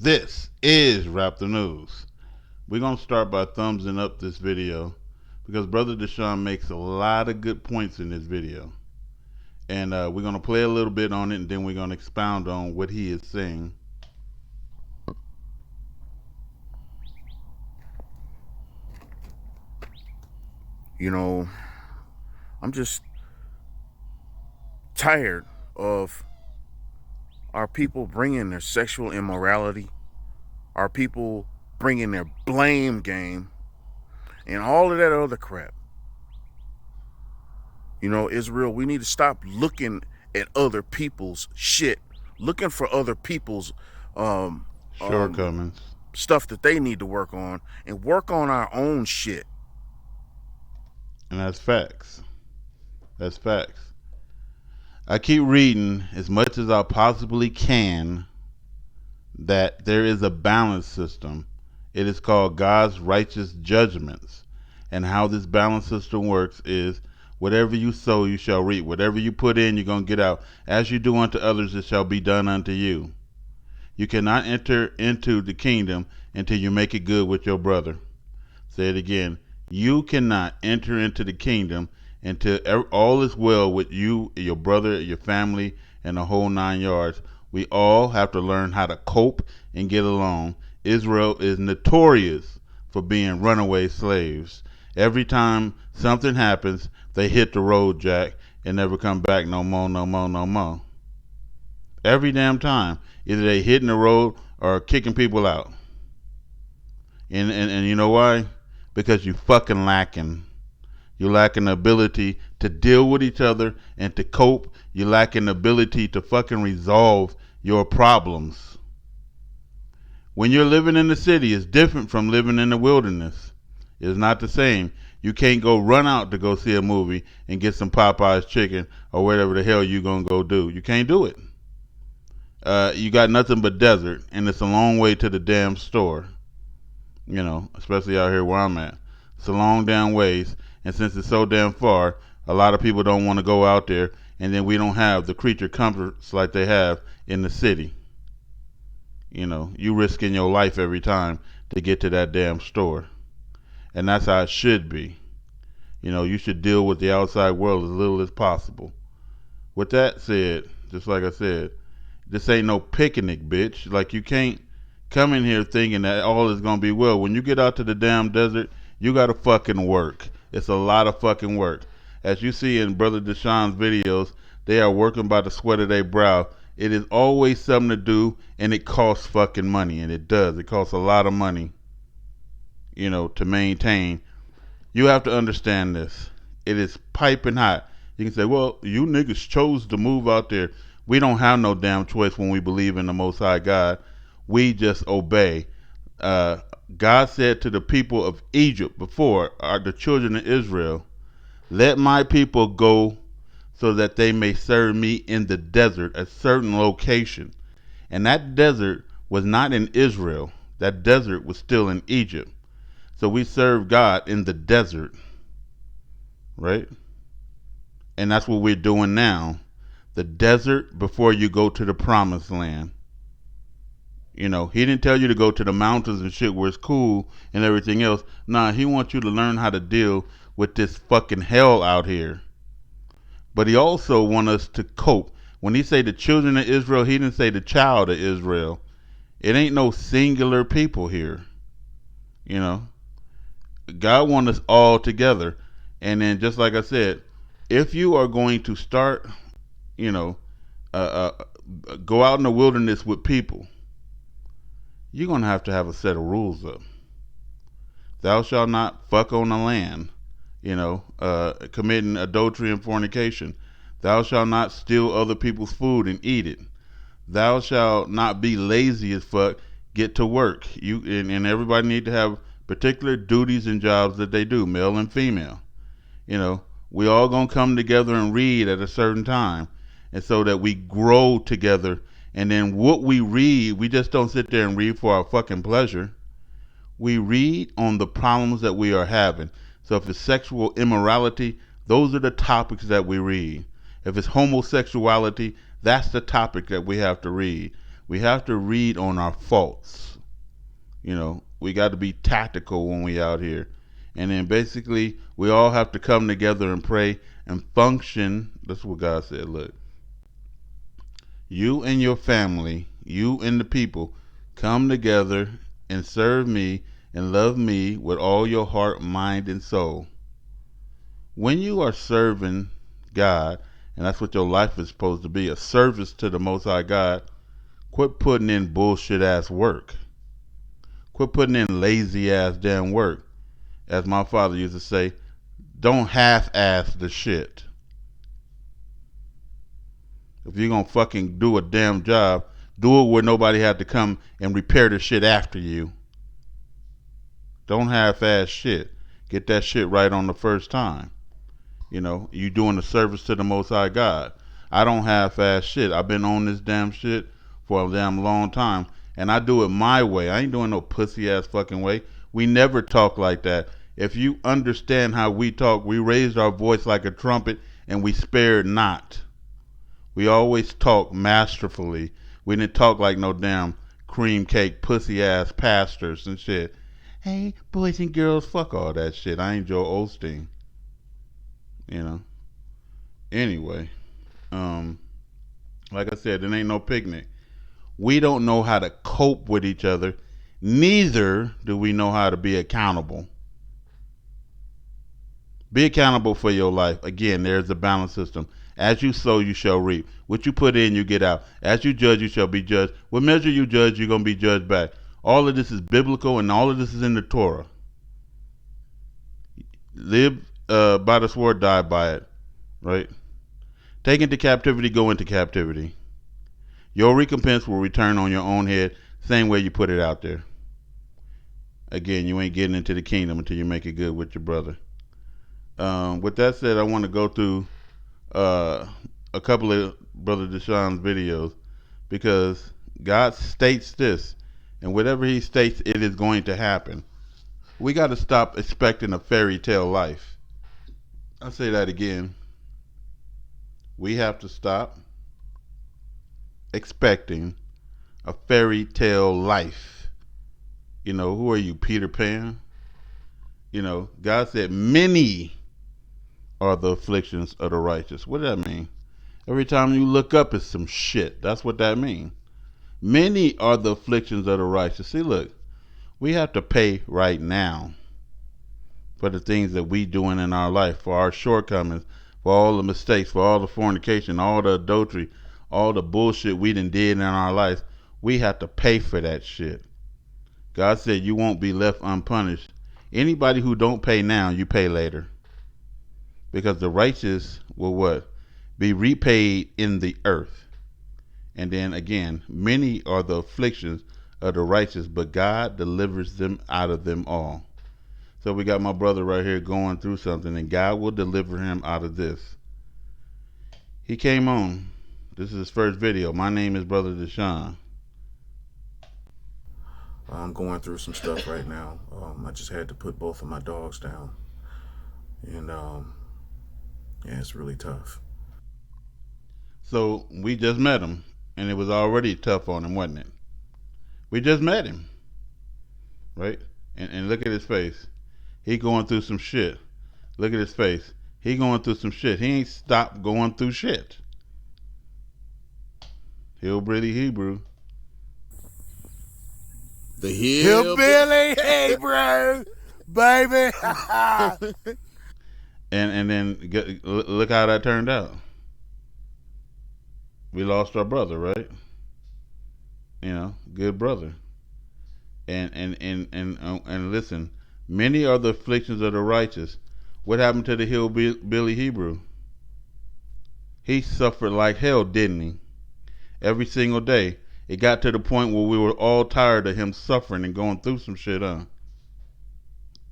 This is Rap the News. We're going to start by thumbsing up this video because Brother Deshaun makes a lot of good points in this video. And we're going to play a little bit on it, and then we're going to expound on what he is saying. You know, I'm just tired of our people bringing their sexual immorality, our people bringing their blame game, and all of that other crap. You know, Israel, we need to stop looking at other people's shit, looking for other people's Shortcomings. Stuff that they need to work on, and work on our own shit. And that's facts. That's facts. I keep reading as much as I possibly can that there is a balance system. It is called God's righteous judgments. And how this balance system works is whatever you sow, you shall reap. Whatever you put in, you're going to get out. As you do unto others, it shall be done unto you. You cannot enter into the kingdom until you make it good with your brother. Say it again. You cannot enter into the kingdom until all is well with you, your brother, your family, and the whole 9 yards. We all have to learn how to cope and get along. Israel is notorious for being runaway slaves. Every time something happens, they hit the road, Jack, and never come back no more, no more, no more. Every damn time. Either they hitting the road or kicking people out. And you know why? Because you fucking lacking. You're lacking the ability to deal with each other and to cope. You're lacking the ability to fucking resolve your problems. When you're living in the city, it's different from living in the wilderness. It's not the same. You can't go run out to go see a movie and get some Popeye's chicken or whatever the hell you gonna go do. You can't do it. You got nothing but desert, and it's a long way to the damn store. You know, especially out here where I'm at. It's a long damn ways, and since it's so damn far, a lot of people don't want to go out there, and then we don't have the creature comforts like they have in the city. You know, you risking your life every time to get to that damn store. And that's how it should be. You know, you should deal with the outside world as little as possible. With that said, just like I said, this ain't no picnic, bitch. Like, you can't come in here thinking that all is gonna be well. When you get out to the damn desert, you gotta fucking work. It's a lot of fucking work. As you see in Brother Deshaun's videos, they are working by the sweat of their brow. It is always something to do, and it costs fucking money, and it does. It costs a lot of money, you know, to maintain. You have to understand this. It is piping hot. You can say, well, you niggas chose to move out there. We don't have no damn choice when we believe in the Most High God. We just obey. God said to the people of Egypt before, the children of Israel, let my people go so that they may serve me in the desert, a certain location. And that desert was not in Israel. That desert was still in Egypt. So we serve God in the desert, right? And that's what we're doing now. The desert before you go to the promised land. You know, he didn't tell you to go to the mountains and shit where it's cool and everything else. Nah, he wants you to learn how to deal with this fucking hell out here. But he also wants us to cope. When he say the children of Israel, he didn't say the child of Israel. It ain't no singular people here. You know, God wants us all together. And then, just like I said, if you are going to start, you know, go out in the wilderness with people, you're going to have a set of rules up. Thou shalt not fuck on the land, you know, committing adultery and fornication. Thou shalt not steal other people's food and eat it. Thou shalt not be lazy as fuck. Get to work. You and everybody need to have particular duties and jobs that they do, male and female. You know, we all gonna come together and read at a certain time, and so that we grow together. And then what we read, we just don't sit there and read for our fucking pleasure. We read on the problems that we are having. So if it's sexual immorality, those are the topics that we read. If it's homosexuality, that's the topic that we have to read. We have to read on our faults. You know, we got to be tactical when we out here. And then basically, we all have to come together and pray and function. That's what God said. Look, you and your family, you and the people, come together and serve me and love me with all your heart, mind, and soul. When you are serving God, and that's what your life is supposed to be, a service to the Most High God, quit putting in bullshit ass work. Quit putting in lazy ass damn work. As my father used to say, don't half ass the shit. If you're gonna fucking do a damn job, do it where nobody had to come and repair the shit after you. Don't half ass shit. Get that shit right on the first time. You know, you doing a service to the Most High God. I don't half ass shit. I've been on this damn shit for a damn long time. And I do it my way. I ain't doing no pussy ass fucking way. We never talk like that. If you understand how we talk, we raised our voice like a trumpet and we spared not. We always talk masterfully. We didn't talk like no damn cream cake pussy ass pastors and shit. Hey, boys and girls, fuck all that shit. I ain't Joe Osteen. You know. Anyway, like I said, it ain't no picnic. We don't know how to cope with each other. Neither do we know how to be accountable. Be accountable for your life. Again, there's the balance system. As you sow, you shall reap. What you put in, you get out. As you judge, you shall be judged. What measure you judge, you're going to be judged back. All of this is biblical, and all of this is in the Torah. Live by the sword, die by it. Right? Take into captivity, go into captivity. Your recompense will return on your own head, same way you put it out there. Again, you ain't getting into the kingdom until you make it good with your brother. With that said, I want to go through a couple of Brother Deshaun's videos because God states this, and whatever he states, it is going to happen. We got to stop expecting a fairy tale life. I'll say that again. We have to stop expecting a fairy tale life. You know, who are you, Peter Pan? You know, God said, many are the afflictions of the righteous. What does that mean? Every time you look up, it's some shit. That's what that means. Many are the afflictions of the righteous. See, look, we have to pay right now for the things that we doing in our life, for our shortcomings, for all the mistakes, for all the fornication, all the adultery, all the bullshit we done did in our life. We have to pay for that shit. God said you won't be left unpunished. Anybody who don't pay now, you pay later. Because the righteous will what? Be repaid in the earth. And then again, many are the afflictions of the righteous, but God delivers them out of them all. So we got my brother right here going through something, and God will deliver him out of this. He came on. This is his first video. My name is Brother Deshaun. I'm going through some stuff right now. I just had to put both of my dogs down. And yeah, it's really tough. So we just met him, and it was already tough on him, wasn't it? We just met him, right? And look at his face. He going through some shit. Look at his face. He going through some shit. He ain't stopped going through shit. Hillbilly Hebrew. The hillbilly Hebrew, baby. And then look how that turned out. We lost our brother, right? You know, good brother. And listen, many are the afflictions of the righteous. What happened to the hillbilly Hebrew? He suffered like hell, didn't he? Every single day. It got to the point where we were all tired of him suffering and going through some shit, huh?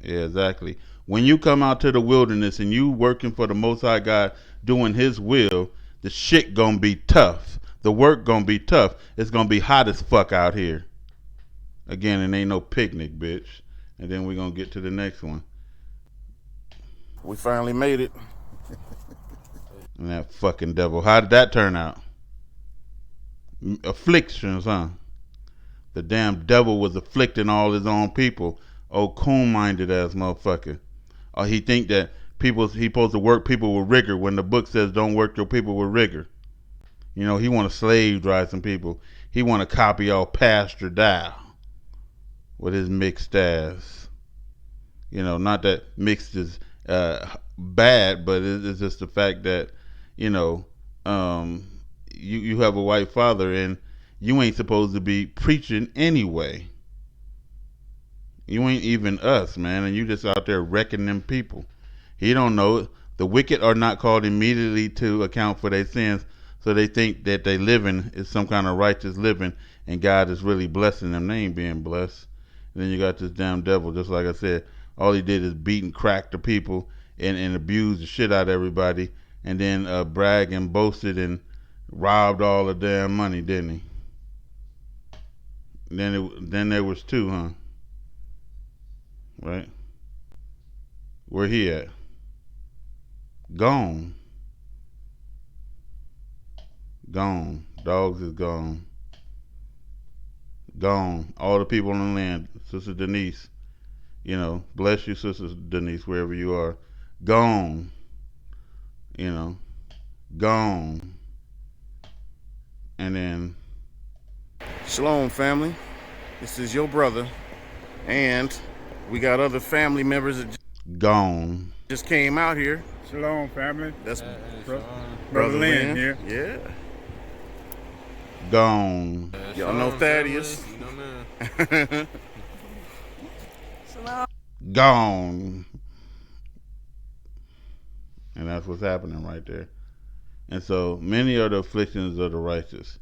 Yeah, exactly. When you come out to the wilderness and you working for the Most High God, doing His will, the shit gonna be tough. The work gonna be tough. It's gonna be hot as fuck out here. Again, it ain't no picnic, bitch. And then we're gonna get to the next one. We finally made it. And that fucking devil. How did that turn out? Afflictions, huh? The damn devil was afflicting all his own people. Oh, coon-minded ass motherfucker. He think that he supposed to work people with rigor when the book says don't work your people with rigor. You know, he want to slave drive some people. He want to copy all Pastor Dow with his mixed ass. You know, not that mixed is bad, but it's just the fact that, you know, you have a white father and you ain't supposed to be preaching anyway. You ain't even us, man, and you just out there wrecking them people. He don't know it. The wicked are not called immediately to account for their sins, so they think that they living is some kind of righteous living, and God is really blessing them. They ain't being blessed. And then you got this damn devil, just like I said. All he did is beat and crack the people and abuse the shit out of everybody, and then brag and boasted and robbed all the damn money, didn't he? Then there was two, huh? Right? Where he at? Gone. Gone. Dogs is gone. Gone. All the people on the land. Sister Denise. You know, bless you, Sister Denise, wherever you are. Gone. You know, gone. And then. Shalom, family. This is your brother. And we got other family members that Gone. just came out here. Shalom, family. That's Brother Lynn here. Yeah. Gone. Y'all know Thaddeus. Gone. And that's what's happening right there. And so many are the afflictions of the righteous.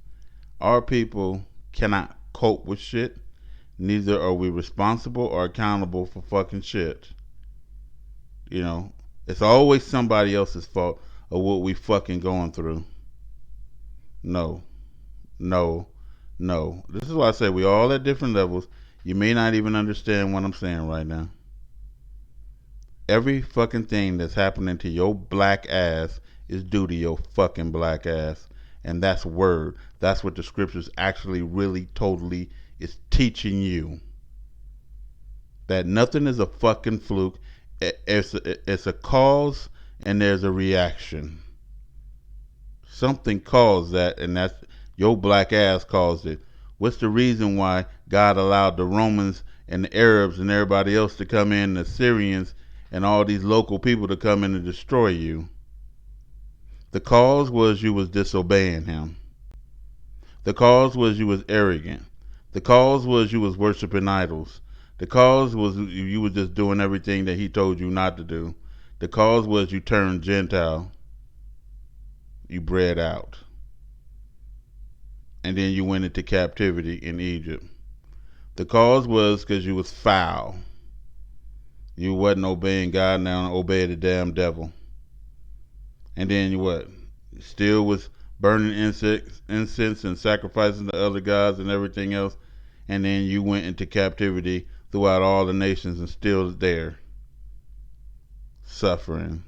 Our people cannot cope with shit. Neither are we responsible or accountable for fucking shit. You know, it's always somebody else's fault of what we fucking going through. No. This is why I say we all at different levels. You may not even understand what I'm saying right now. Every fucking thing that's happening to your black ass is due to your fucking black ass. And that's word. That's what the scriptures actually really totally is teaching you. That nothing is a fucking fluke. It's a cause and there's a reaction. Something caused that, and that's your black ass caused it. What's the reason why God allowed the Romans and the Arabs and everybody else to come in, the Syrians and all these local people to come in and destroy you? The cause was you was disobeying him. The cause was you was arrogant. The cause was you was worshiping idols. The cause was you was just doing everything that he told you not to do. The cause was you turned Gentile. You bred out. And then you went into captivity in Egypt. The cause was because you was foul. You wasn't obeying God, now obey the damn devil. And then you what? Still was burning incense and sacrificing to other gods and everything else. And then you went into captivity throughout all the nations and still there. Suffering.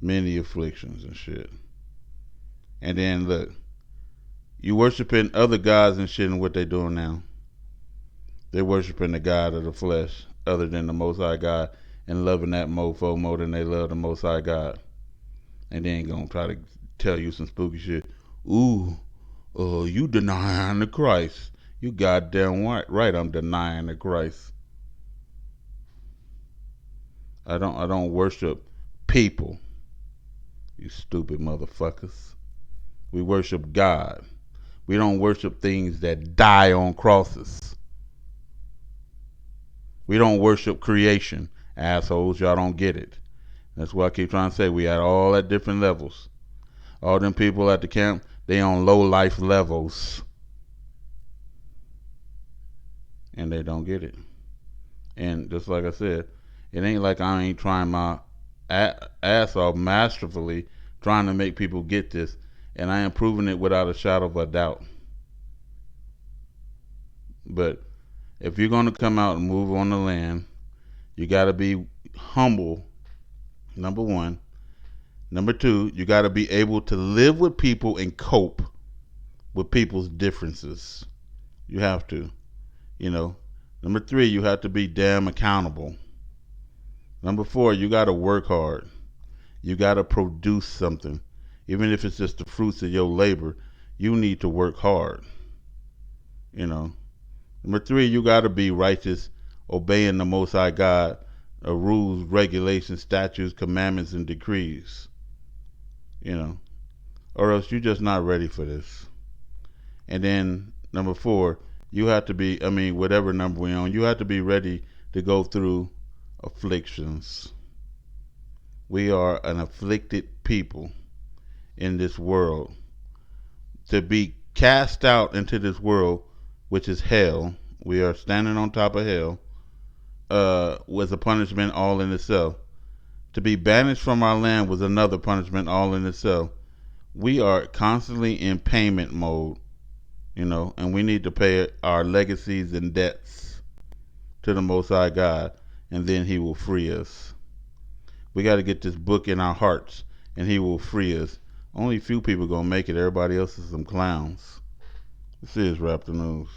Many afflictions and shit. And then look, you worshiping other gods and shit, and what they doing now? They're worshiping the God of the flesh other than the Most High God and loving that mofo more than they love the Most High God. And then gonna try to tell you some spooky shit. Ooh, you denying the Christ. You goddamn right I'm denying the Christ. I don't worship people. You stupid motherfuckers. We worship God. We don't worship things that die on crosses. We don't worship creation. Assholes, y'all don't get it. That's why I keep trying to say we at all at different levels. All them people at the camp, they on low life levels. And they don't get it. And just like I said, it ain't like I ain't trying my ass off masterfully trying to make people get this. And I am proving it without a shadow of a doubt. But if you're going to come out and move on the land, you got to be humble, number one. Number 2, you got to be able to live with people and cope with people's differences. You have to, you know. Number 3, you have to be damn accountable. Number 4, you got to work hard. You got to produce something. Even if it's just the fruits of your labor, you need to work hard. You know. Number 3, you got to be righteous, obeying the Most High God, rules, regulations, statutes, commandments, and decrees. You know. Or else you're just not ready for this. And then number 4, you have to be, whatever number we're on, you have to be ready to go through afflictions. We are an afflicted people in this world. To be cast out into this world, which is hell, we are standing on top of hell, was a punishment all in itself. To be banished from our land was another punishment all in itself. We are constantly in payment mode, and we need to pay our legacies and debts to the Most High God, and then He will free us. We got to get this book in our hearts, and He will free us. Only few people gonna make it. Everybody else is some clowns. This is Rap the News.